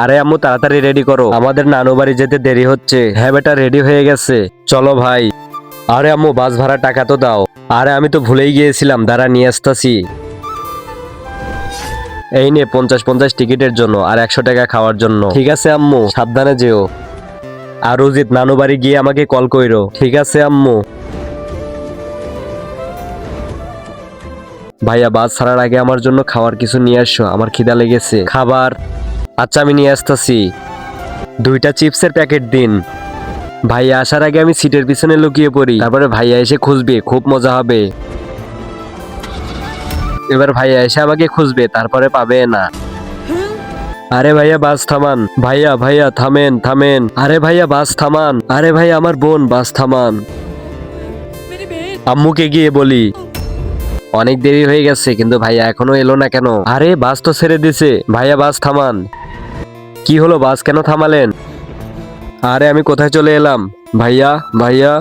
আরে আম্মু তাড়াতাড়ি রেডি করো, আমাদের নানু বাড়ি যেতে দেরি হচ্ছে। হ্যাঁ বেটা রেডি হয়ে গেছে, চলো ভাই। আরে আম্মু বাস ভাড়া টাকা তো দাও। আরে আমি তো ভুলেই গিয়েছিলাম, দাঁড়া নিয়ে আসতাছি। এই নে 50-50 টিকিটের জন্য আর 100 টাকা খাওয়ার জন্য। ঠিক আছে আম্মু, সাবধানে যেও। আর উজিত নানু বাড়ি গিয়ে আমাকে কল কইরো। ঠিক আছে আম্মু। ভাইয়া বাস ছাড়ার আগে আমার জন্য খাওয়ার কিছু নিয়ে আসো, আমার খিদা লেগেছে। খাবার? আচ্ছা আমি নিয়ে আসতেছি। 2টা চিপসের প্যাকেট দিন। ভাইয়া আসার আগে আমি সিটের পিছনে লুকিয়ে পড়ি, তারপরে ভাইয়া এসে খুঁজবে, খুব মজা হবে। এবার ভাইয়া এসে আমাকে খুঁজবে, তারপরে পাবে না। আরে ভাইয়া বাস থামান। ভাইয়া ভাইয়া থামেন থামেন। আরে ভাইয়া বাস থামান। আরে ভাই আমার বোন, বাস থামান। আম্মুকে গিয়ে বলি অনেক দেরি হয়ে গেছে, কিন্তু ভাইয়া এখনো এলো না কেন? আরে বাস তো ছেড়ে দিছে। ভাইয়া বাস থামান। কি হলো, বাস কেন থামালেন? আরে আমি কোথায় চলে এলাম? ভাইয়া ভাইয়া।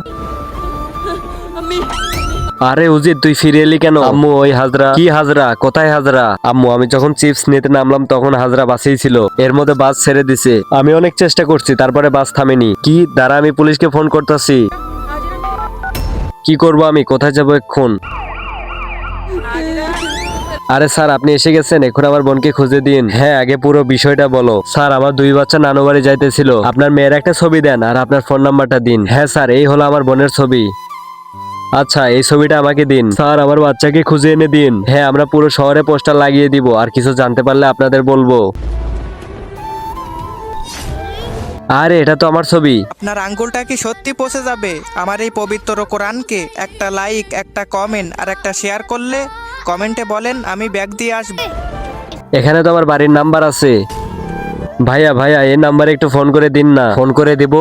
আরে উজিত তুই ফিরে এলি কেন? আম্মু ওই হাজরা। কি হাজরা? কোথায় হাজরা? আম্মু আমি যখন চিপস নিতে নামলাম তখন হাজরা বাসেই ছিল, এর মধ্যে বাস ছেড়ে দিছে। আমি অনেক চেষ্টা করছি, তারপরে বাস থামেনি। কি দাঁড়া, আমি পুলিশকে ফোন করতেছি। কি করব আমি, কোথায় যাবো এখন? আরে স্যার আপনি এসে গেছেন, এখন আমার বোনকে খুঁজে দিন। হ্যাঁ আগে পুরো বিষয়টা বলো। স্যার আমার 2 বাচ্চা নানু বাড়ি যাইতেছিল, আপনার মেয়ের একটা ছবি দেন আর আপনার ফোন নাম্বারটা দিন। হ্যাঁ স্যার এই হলো আমার বোনের ছবি। আচ্ছা এই ছবিটা আমাকে দিন। স্যার আমার বাচ্চাকে খুঁজে এনে দিন। হ্যাঁ আমরা পুরো শহরে পোস্টার লাগিয়ে দিব, আর কিছু জানতে পারলে আপনাদের বলবো। আরে এটা তো আমার ছবি। আপনার আঙ্গুলটা কি সত্যি পচে যাবে আমার এই পবিত্র কোরআনকে? একটা লাইক, একটা কমেন্ট আর একটা শেয়ার করলে কমেন্টে বলেন আমি ব্যাগ দিয়ে আসবো। এখানে তো আমার বাড়ির নাম্বার আছে। ভাইয়া ভাইয়া এই নাম্বারে একটু ফোন করে দিন না। ফোন করে দিব?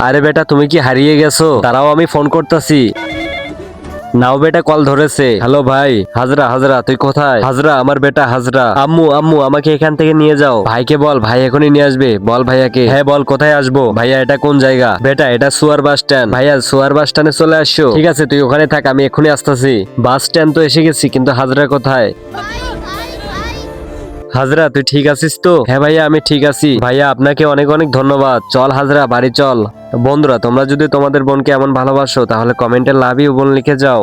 আরে বেটা তুমি কি হারিয়ে গেছো? তারাও আমি ফোন করতেছি। নাও বেটা কল ধরেছে। হ্যালো ভাই। হাজরা হাজরা তুই কোথায়? হাজরা আমার বেটা হাজরা। আম্মু আম্মু আমাকে এখান থেকে নিয়ে যাও। ভাইকে বল, ভাই এখনই নিয়ে আসবে। বল ভাইয়াকে। হ্যাঁ বল কোথায় আসবো? ভাইয়া এটা কোন জায়গা? বেটা এটা সুয়ার বাস স্ট্যান্ড। ভাইয়া সুয়ার বাস স্ট্যান্ডে চলে আসছো? ঠিক আছে তুই ওখানে থাক, আমি এখনই আসতেছি। বাস স্ট্যান্ড তো এসে গেছি, কিন্তু হাজরা কোথায়? হাজরা তুই ঠিক আছিস তো? হ্যাঁ ভাইয়া আমি ঠিক আছি। ভাইয়া আপনাকে অনেক অনেক ধন্যবাদ। চল হাজরা বাড়ি চল। বন্ধুরা তোমরা যদি তোমাদের বোনকে এমন ভালোবাসো তাহলে কমেন্টে লাভ ইউ বোন লিখে যাও।